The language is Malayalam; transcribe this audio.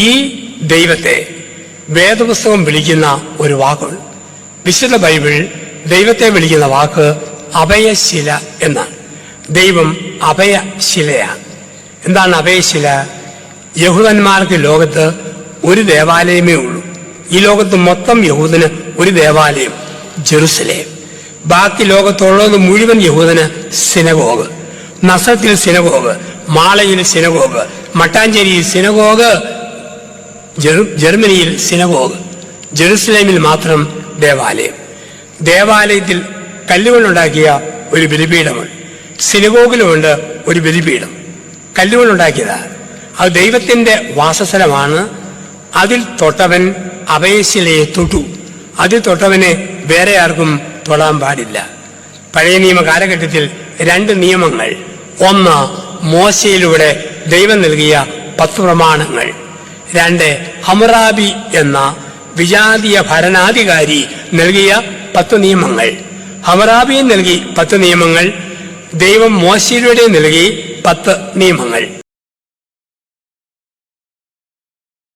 ഈ ദൈവത്തെ വേദപുസ്തകം വിളിക്കുന്ന ഒരു വാക്കുണ്ട്. വിശുദ്ധ ബൈബിൾ ദൈവത്തെ വിളിക്കുന്ന വാക്ക് അഭയശില എന്നാണ്. ദൈവം അഭയശിലയാണ്. എന്താണ് അഭയശില? യഹൂദന്മാർക്ക് ലോകത്ത് ഒരു ദേവാലയമേ ഉള്ളൂ. ഈ ലോകത്ത് മൊത്തം യഹൂദന് ഒരു ദേവാലയം, ജെറുസലേം. ബാക്കി ലോകത്തുള്ളത് മുഴുവൻ യഹൂദന് സിനഗോഗ്. നസറത്തിൽ സിനഗോഗ്, മാളയിൽ സിനഗോഗ്, മട്ടാഞ്ചേരിയിൽ സിനഗോഗ്, ജർമ്മനിയിൽ സിനഗോഗ്. ജെറുസലേമിൽ മാത്രം ദേവാലയം. ദേവാലയത്തിൽ കല്ലുകൊണ്ടുണ്ടാക്കിയ ഒരു ബലിപീഠമുണ്ട്. സിനഗോഗിലുമുണ്ട് ഒരു ബലിപീഠം, കല്ലുകൊണ്ടുണ്ടാക്കിയതാണ്. അത് ദൈവത്തിന്റെ വാസസ്ഥലമാണ്. അതിൽ തൊട്ടവൻ അഭയശിലയെ തൊട്ടു. അതിൽ തൊട്ടവനെ വേറെ ആർക്കും തൊടാൻ പാടില്ല. പഴയ നിയമ കാലഘട്ടത്തിൽ 2 നിയമങ്ങൾ. ഒന്ന്, മോശയിലൂടെ ദൈവം നൽകിയ 10 പ്രമാണങ്ങൾ. 2, ഹമ്മുറാബി എന്ന വിജാതീയ ഭരണാധികാരി നൽകിയ 10 നിയമങ്ങൾ. ഹമ്മുറാബി നൽകി 10 നിയമങ്ങൾ, ദൈവം മോശയിലൂടെ നൽകി 10 നിയമങ്ങൾ.